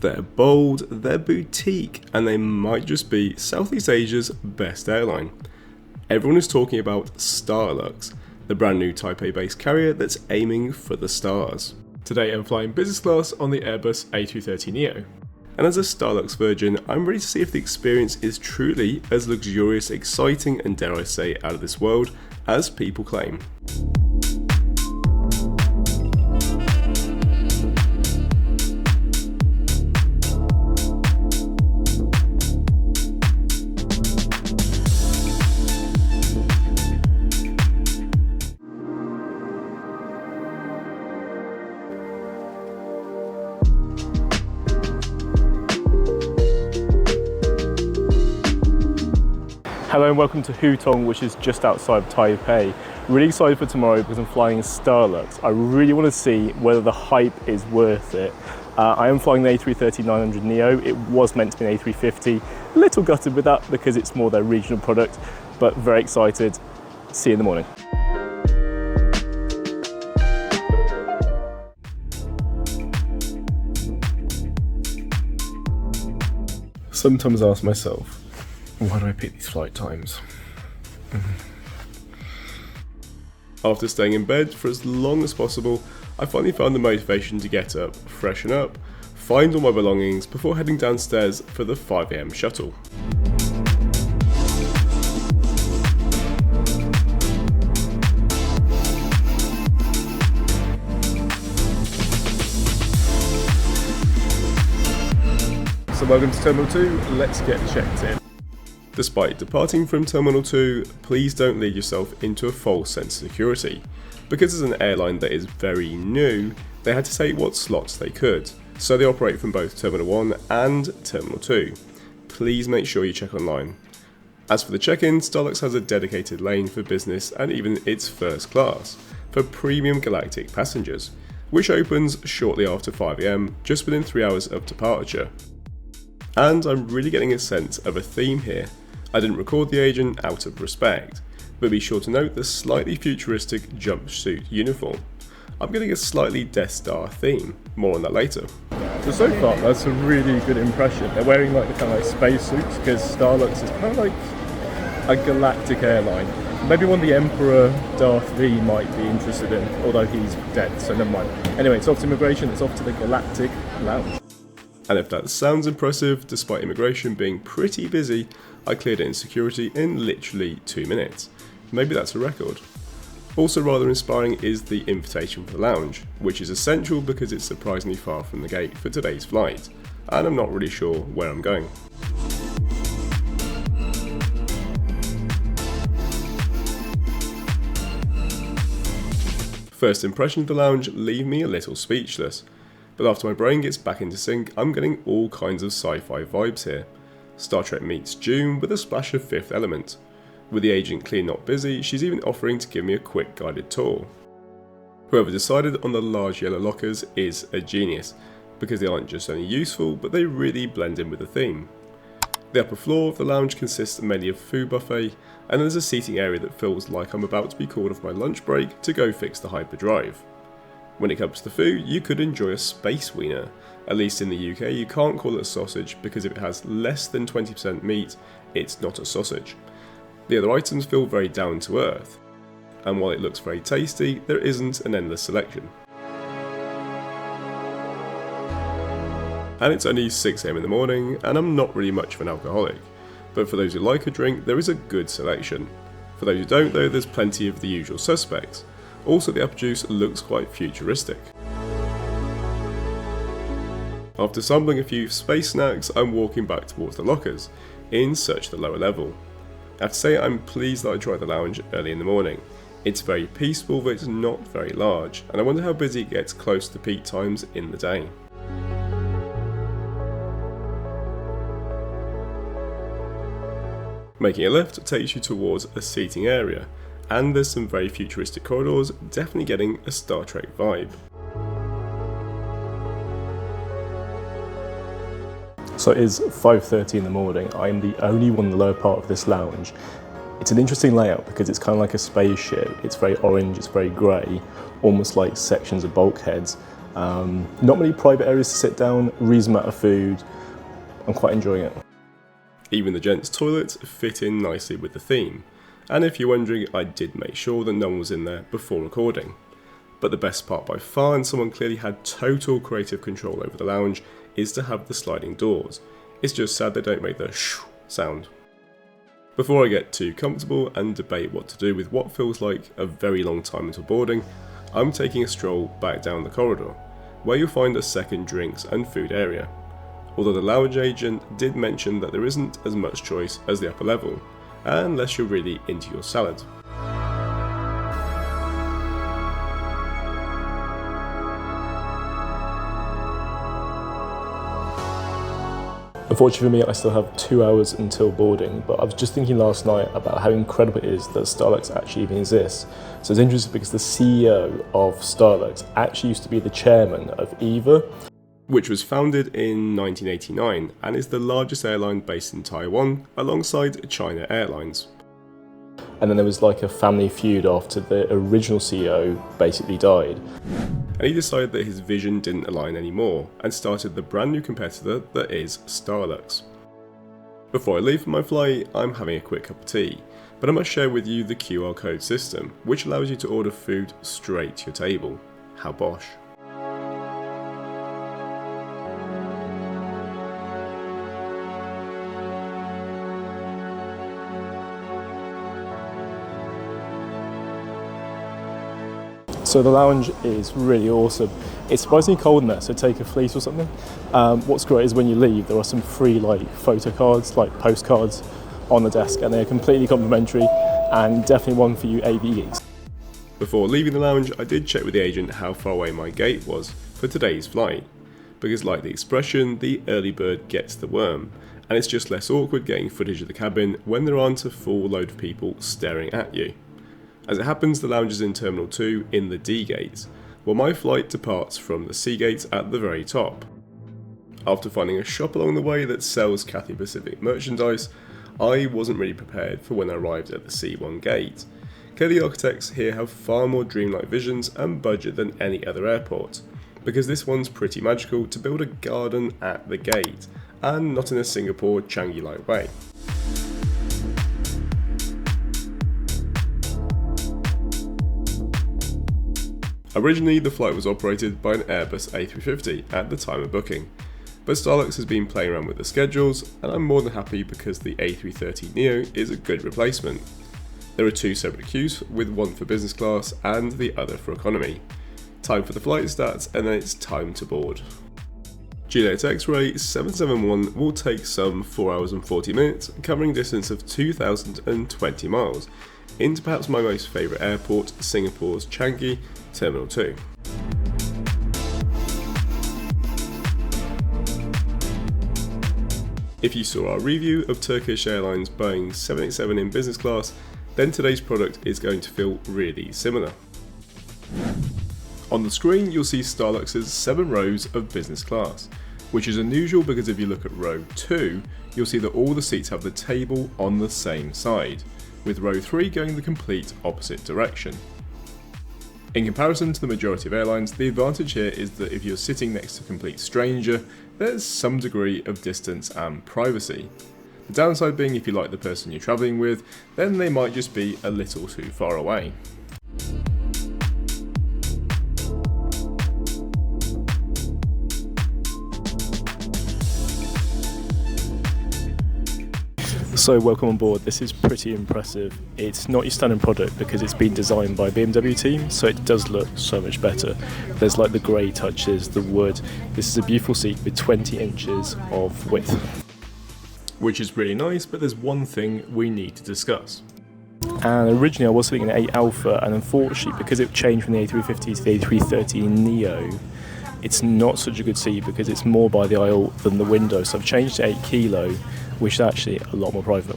They're bold, they're boutique, and they might just be Southeast Asia's best airline. Everyone is talking about Starlux, the brand new Taipei-based carrier that's aiming for the stars. Today I'm flying business class on the Airbus A330neo. And as a Starlux virgin, I'm ready to see if the experience is truly as luxurious, exciting, and dare I say out of this world as people claim. Hello and welcome to Hutong, which is just outside of Taipei. Really excited for tomorrow because I'm flying Starlux. I really want to see whether the hype is worth it. I am flying the A330neo. It was meant to be an A350. A little gutted with that because it's more their regional product, but very excited. See you in the morning. Sometimes I ask myself, why do I pick these flight times? After staying in bed for as long as possible, I finally found the motivation to get up, freshen up, find all my belongings before heading downstairs for the 5 AM shuttle. So welcome to Terminal 2, let's get checked in. Despite departing from Terminal 2, please don't lead yourself into a false sense of security. Because as an airline that is very new, they had to take what slots they could, so they operate from both Terminal 1 and Terminal 2. Please make sure you check online. As for the check-in, Starlux has a dedicated lane for business and even its first class, for premium galactic passengers, which opens shortly after 5 AM, just within 3 hours of departure. And I'm really getting a sense of a theme here. I didn't record the agent out of respect, but be sure to note the slightly futuristic jumpsuit uniform. I'm getting a slightly Death Star theme, more on that later. So far that's a really good impression. They're wearing like the kind of like space suits because Starlux is kind of like a galactic airline. Maybe one the Emperor Darth V might be interested in, although he's dead, so never mind. Anyway, it's off to immigration, it's off to the Galactic Lounge. And if that sounds impressive, despite immigration being pretty busy, I cleared it in security in literally 2 minutes. Maybe that's a record. Also rather inspiring is the invitation for the lounge, which is essential because it's surprisingly far from the gate for today's flight, and I'm not really sure where I'm going. First impressions of the lounge leave me a little speechless. But after my brain gets back into sync, I'm getting all kinds of sci-fi vibes here. Star Trek meets Dune with a splash of Fifth Element. With the agent clearly not busy, she's even offering to give me a quick guided tour. Whoever decided on the large yellow lockers is a genius, because they aren't just only useful, but they really blend in with the theme. The upper floor of the lounge consists mainly of food buffet, and there's a seating area that feels like I'm about to be called off my lunch break to go fix the hyperdrive. When it comes to food, you could enjoy a space wiener. At least in the UK, you can't call it a sausage because if it has less than 20% meat, it's not a sausage. The other items feel very down to earth, and while it looks very tasty, there isn't an endless selection. And it's only 6 AM in the morning, and I'm not really much of an alcoholic, but for those who like a drink, there is a good selection. For those who don't though, there's plenty of the usual suspects. Also, the apple juice looks quite futuristic. After sampling a few space snacks, I'm walking back towards the lockers, in search of the lower level. I have to say I'm pleased that I tried the lounge early in the morning. It's very peaceful, but it's not very large, and I wonder how busy it gets close to peak times in the day. Making a left takes you towards a seating area, and there's some very futuristic corridors, definitely getting a Star Trek vibe. So it is 5:30 in the morning. I am the only one in the lower part of this lounge. It's an interesting layout because it's kind of like a spaceship. It's very orange, it's very grey, almost like sections of bulkheads. Not many private areas to sit down, reasonable amount of food. I'm quite enjoying it. Even the gents' toilets fit in nicely with the theme, and if you're wondering, I did make sure that no one was in there before recording. But the best part by far, and someone clearly had total creative control over the lounge, is to have the sliding doors. It's just sad they don't make the shh sound. Before I get too comfortable and debate what to do with what feels like a very long time until boarding, I'm taking a stroll back down the corridor, where you'll find a second drinks and food area. Although the lounge agent did mention that there isn't as much choice as the upper level, unless you're really into your salad. Unfortunately for me, I still have 2 hours until boarding, but I was just thinking last night about how incredible it is that Starlux actually even exists. So it's interesting because the CEO of Starlux actually used to be the chairman of EVA, which was founded in 1989 and is the largest airline based in Taiwan alongside China Airlines. And then there was like a family feud after the original CEO basically died. And he decided that his vision didn't align anymore and started the brand new competitor that is Starlux. Before I leave for my flight, I'm having a quick cup of tea, but I must share with you the QR code system, which allows you to order food straight to your table. How bosh. So the lounge is really awesome. It's surprisingly cold in there, so take a fleece or something. What's great is when you leave, there are some free photo cards, postcards on the desk, and they're completely complimentary and definitely one for you AV geeks. Before leaving the lounge, I did check with the agent how far away my gate was for today's flight, because like the expression, the early bird gets the worm, and it's just less awkward getting footage of the cabin when there aren't a full load of people staring at you. As it happens, the lounge is in Terminal 2 in the D gate, while my flight departs from the C gate at the very top. After finding a shop along the way that sells Cathay Pacific merchandise, I wasn't really prepared for when I arrived at the C1 gate. Clearly, architects here have far more dreamlike visions and budget than any other airport, because this one's pretty magical to build a garden at the gate, and not in a Singapore Changi-like way. Originally, the flight was operated by an Airbus A330 at the time of booking, but Starlux has been playing around with the schedules, and I'm more than happy because the A330neo is a good replacement. There are two separate queues, with one for business class and the other for economy. Time for the flight stats, and then it's time to board. Juliet X-Ray 771 will take some 4 hours and 40 minutes, covering a distance of 2,020 miles, into perhaps my most favourite airport, Singapore's Changi, Terminal 2. If you saw our review of Turkish Airlines Boeing 787 in business class, then today's product is going to feel really similar. On the screen you'll see Starlux's 7 rows of business class, which is unusual because if you look at row 2, you'll see that all the seats have the table on the same side, with row 3 going the complete opposite direction. In comparison to the majority of airlines, the advantage here is that if you're sitting next to a complete stranger, there's some degree of distance and privacy. The downside being if you like the person you're travelling with, then they might just be a little too far away. So welcome on board. This is pretty impressive. It's not your standard product because it's been designed by a BMW team, so it does look so much better. There's like the grey touches, the wood. This is a beautiful seat with 20 inches of width. Which is really nice, but there's one thing we need to discuss. And originally I was sitting in an 8 Alpha, and unfortunately because it changed from the A350 to the A330neo, it's not such a good seat because it's more by the aisle than the window. So I've changed to 8 kilo, which is actually a lot more private.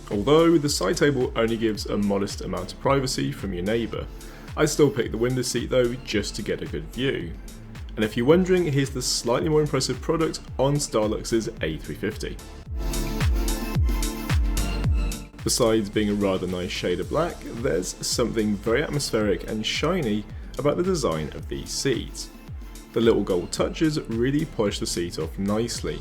Although the side table only gives a modest amount of privacy from your neighbour, I still pick the window seat though just to get a good view. And if you're wondering, here's the slightly more impressive product on Starlux's A350. Besides being a rather nice shade of black, there's something very atmospheric and shiny about the design of these seats. The little gold touches really polish the seat off nicely,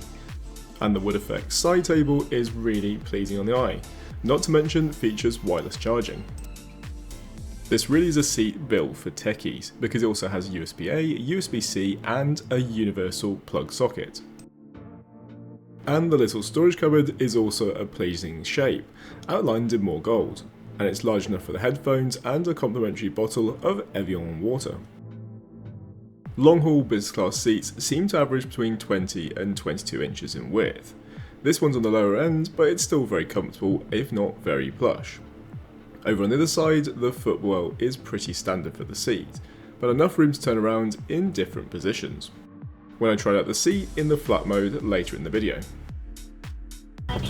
and the wood effect side table is really pleasing on the eye, not to mention features wireless charging. This really is a seat built for techies because it also has USB-A, USB-C and a universal plug socket. And the little storage cupboard is also a pleasing shape, outlined in more gold, and it's large enough for the headphones and a complimentary bottle of Evian water. Long-haul business class seats seem to average between 20 and 22 inches in width. This one's on the lower end, but it's still very comfortable, if not very plush. Over on the other side, the footwell is pretty standard for the seat, but enough room to turn around in different positions. When I tried out the seat in the flat mode later in the video.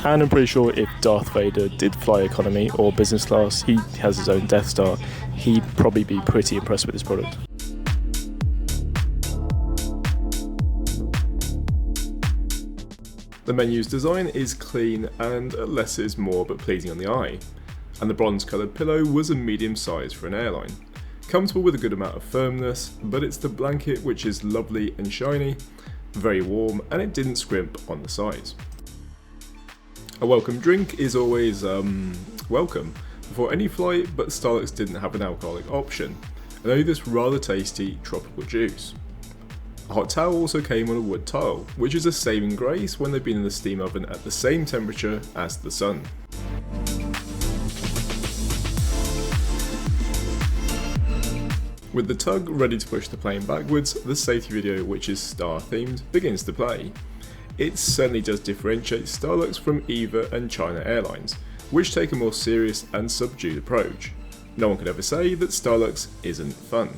And I'm pretty sure if Darth Vader did fly economy or business class, he has his own Death Star, he'd probably be pretty impressed with this product. The menu's design is clean and less is more but pleasing on the eye, and the bronze coloured pillow was a medium size for an airline. Comfortable with a good amount of firmness, but it's the blanket which is lovely and shiny, very warm, and it didn't scrimp on the sides. A welcome drink is always, welcome before any flight, but Starlux didn't have an alcoholic option, and only this rather tasty tropical juice. A hot towel also came on a wood tile, which is a saving grace when they've been in the steam oven at the same temperature as the sun. With the tug ready to push the plane backwards, the safety video, which is star themed, begins to play. It certainly does differentiate Starlux from EVA and China Airlines, which take a more serious and subdued approach. No one could ever say that Starlux isn't fun.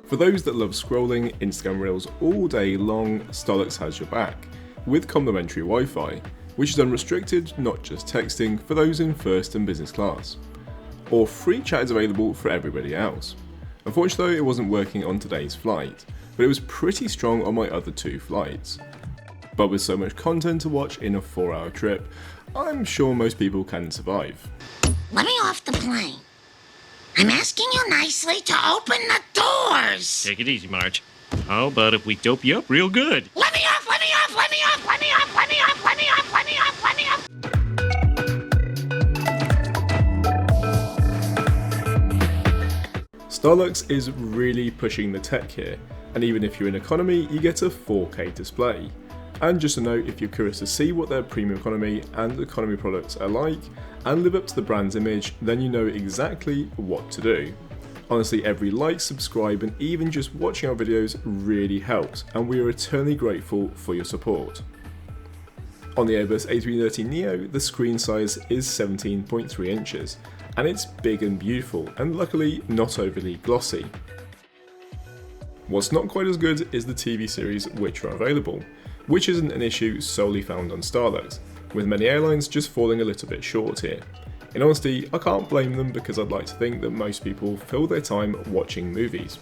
For those that love scrolling Instagram Reels all day long, Starlux has your back, with complimentary Wi-Fi, which is unrestricted, not just texting, for those in first and business class. Or free chat is available for everybody else. Unfortunately though, it wasn't working on today's flight, but it was pretty strong on my other two flights. But with so much content to watch in a 4-hour trip, I'm sure most people can survive. Let me off the plane. I'm asking you nicely to open the doors. Take it easy, Marge. How about if we dope you up real good? Let me off, let me off, let me off, let me off, let me off, let me off, let me off, let me off. Starlux is really pushing the tech here, and even if you're in economy, you get a 4K display. And just a note, if you're curious to see what their premium economy and economy products are like, and live up to the brand's image, then you know exactly what to do. Honestly, every like, subscribe, and even just watching our videos really helps, and we are eternally grateful for your support. On the Airbus A330neo, the screen size is 17.3 inches, and it's big and beautiful, and luckily not overly glossy. What's not quite as good is the TV series which are available, which isn't an issue solely found on Starlux, with many airlines just falling a little bit short here. In honesty, I can't blame them because I'd like to think that most people fill their time watching movies.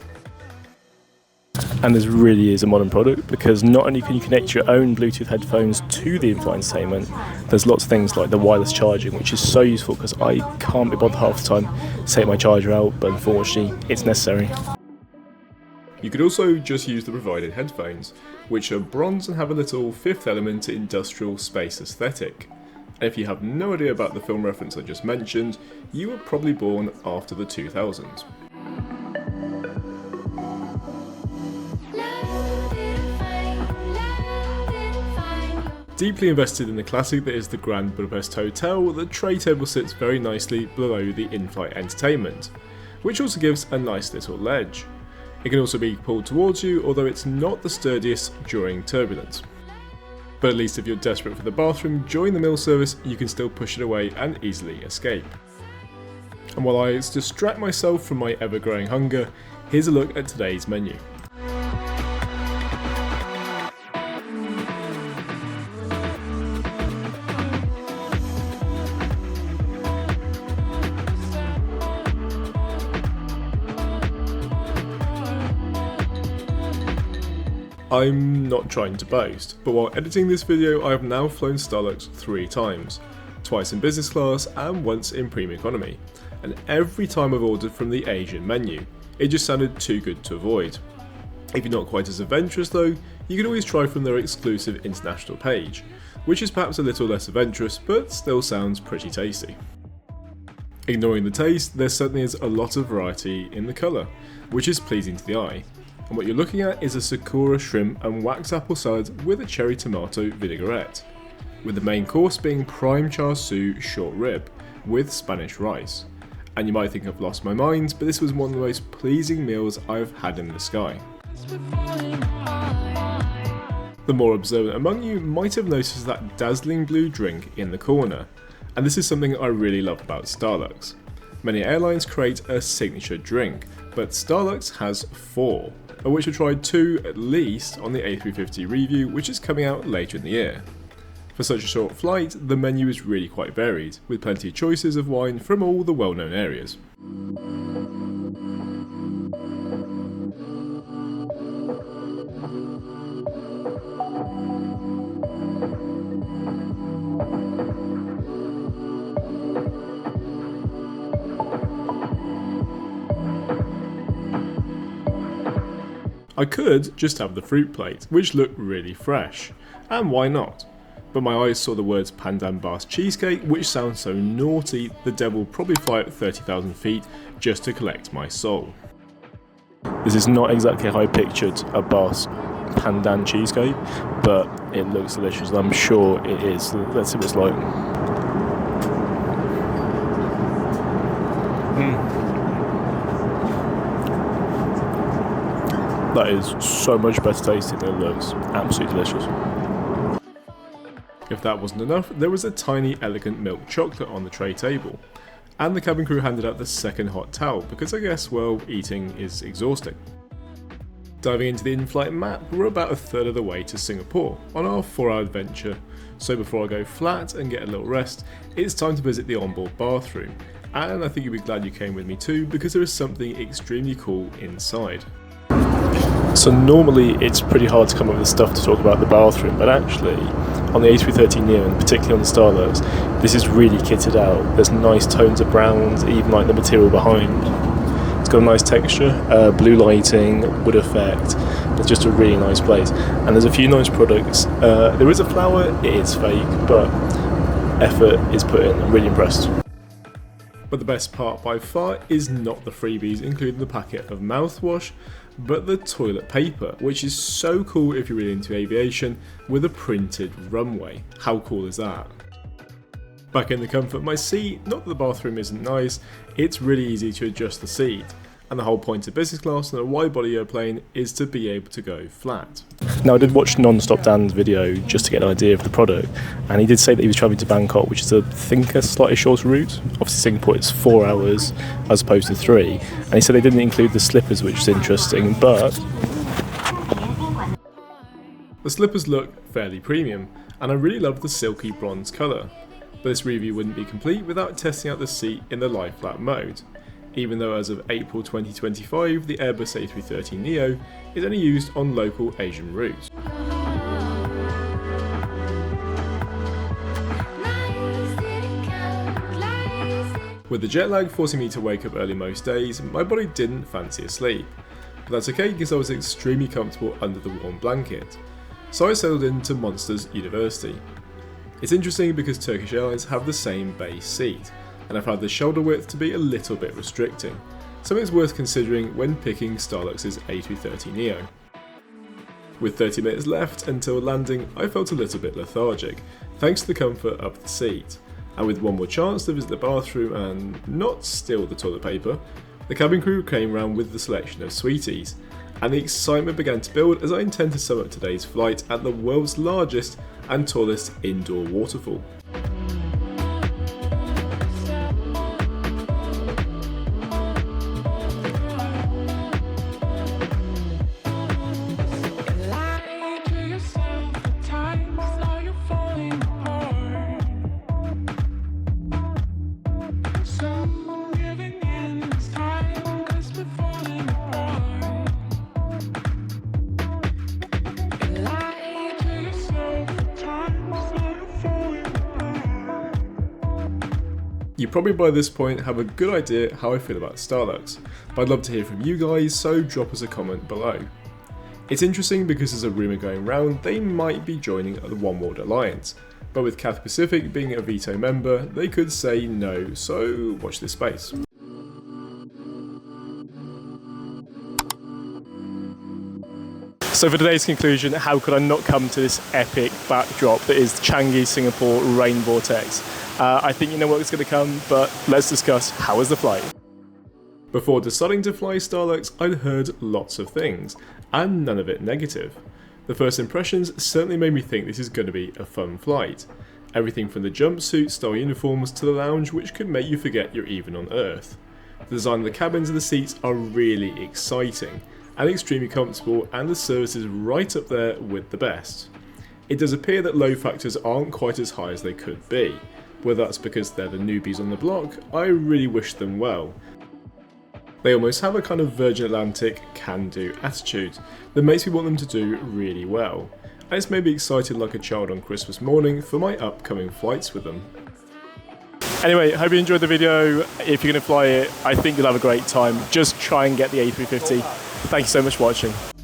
And this really is a modern product because not only can you connect your own Bluetooth headphones to the in-flight entertainment, there's lots of things like the wireless charging, which is so useful because I can't be bothered half the time to take my charger out, but unfortunately it's necessary. You could also just use the provided headphones, which are bronze and have a little Fifth Element industrial space aesthetic. And if you have no idea about the film reference I just mentioned, you were probably born after the 2000s. Deeply invested in the classic that is the Grand Budapest Hotel, the tray table sits very nicely below the in-flight entertainment, which also gives a nice little ledge. It can also be pulled towards you, although it's not the sturdiest during turbulence. But at least if you're desperate for the bathroom during the meal service, you can still push it away and easily escape. And while I distract myself from my ever-growing hunger, here's a look at today's menu. I'm not trying to boast, but while editing this video I have now flown Starlux 3 times, twice in business class and once in premium economy, and every time I've ordered from the Asian menu, it just sounded too good to avoid. If you're not quite as adventurous though, you can always try from their exclusive international page, which is perhaps a little less adventurous but still sounds pretty tasty. Ignoring the taste, there certainly is a lot of variety in the colour, which is pleasing to the eye. And what you're looking at is a sakura shrimp and wax apple salad with a cherry tomato vinaigrette, with the main course being prime char siu short rib with Spanish rice. And you might think I've lost my mind, but this was one of the most pleasing meals I've had in the sky. The more observant among you might have noticed that dazzling blue drink in the corner, and this is something I really love about Starlux. Many airlines create a signature drink, but Starlux has 4. Of which I tried 2 at least on the A350 review, which is coming out later in the year. For such a short flight, the menu is really quite varied, with plenty of choices of wine from all the well-known areas. I could just have the fruit plate, which looked really fresh, and why not? But my eyes saw the words Pandan Bars Cheesecake, which sounds so naughty, the devil will probably fly at 30,000 feet just to collect my soul. This is not exactly how I pictured a Bars Pandan cheesecake, but it looks delicious, I'm sure it is. Let's see what it's like. That is so much better tasting than it looks. Absolutely delicious. If that wasn't enough, there was a tiny elegant milk chocolate on the tray table, and the cabin crew handed out the second hot towel because I guess, well, eating is exhausting. Diving into the in-flight map, we're about a third of the way to Singapore on our 4-hour adventure, so before I go flat and get a little rest, it's time to visit the onboard bathroom, and I think you'll be glad you came with me too because there is something extremely cool inside. So normally it's pretty hard to come up with stuff to talk about the bathroom, but actually on the A330neo and particularly on the Starlux, this is really kitted out. There's nice tones of browns, even like the material behind. It's got a nice texture, blue lighting, wood effect. It's just a really nice place. And there's a few nice products. There is a flower, it is fake, but effort is put in. I'm really impressed. But the best part by far is not the freebies, including the packet of mouthwash, but the toilet paper, which is so cool if you're really into aviation, with a printed runway. How cool is that? Back in the comfort of my seat, not that the bathroom isn't nice, it's really easy to adjust the seat. And the whole point of business class on a wide-body airplane is to be able to go flat. Now I did watch Non-Stop Dan's video just to get an idea of the product, and he did say that he was travelling to Bangkok, which is I think a slightly shorter route. Obviously Singapore it's 4 hours as opposed to 3, and he said they didn't include the slippers, which is interesting, but the slippers look fairly premium, and I really love the silky bronze colour. But this review wouldn't be complete without testing out the seat in the lie flat mode, even though as of April 2025 the Airbus A330neo is only used on local Asian routes. With the jet lag forcing me to wake up early most days, my body didn't fancy a sleep. but that's okay because I was extremely comfortable under the warm blanket. So I settled into Monsters University. It's interesting because Turkish Airlines have the same base seat, and I found the shoulder width to be a little bit restricting, something it's worth considering when picking Starlux's A330neo. With 30 minutes left until landing, I felt a little bit lethargic, thanks to the comfort of the seat, and with one more chance to visit the bathroom and not steal the toilet paper, the cabin crew came round with the selection of sweeties, and the excitement began to build as I intend to sum up today's flight at the world's largest and tallest indoor waterfall. You probably by this point have a good idea how I feel about Starlux, but I'd love to hear from you guys, so drop us a comment below. It's interesting because there's a rumour going round they might be joining the One World Alliance, but with Cathay Pacific being a veto member, they could say no, so watch this space. So for today's conclusion, how could I not come to this epic backdrop that is Changi Singapore rain vortex? I think you know what's going to come, but let's discuss how was the flight. Before deciding to fly Starlux, I'd heard lots of things, and none of it negative. The first impressions certainly made me think this is going to be a fun flight. Everything from the jumpsuit style uniforms to the lounge, which could make you forget you're even on Earth. The design of the cabins and the seats are really exciting and extremely comfortable, and the service is right up there with the best. It does appear that load factors aren't quite as high as they could be. Whether that's because they're the newbies on the block, I really wish them well. They almost have a kind of Virgin Atlantic can-do attitude that makes me want them to do really well, and it's made me excited like a child on Christmas morning for my upcoming flights with them. Anyway, hope you enjoyed the video. If you're going to fly it, I think you'll have a great time. Just try and get the A350. Thank you so much for watching.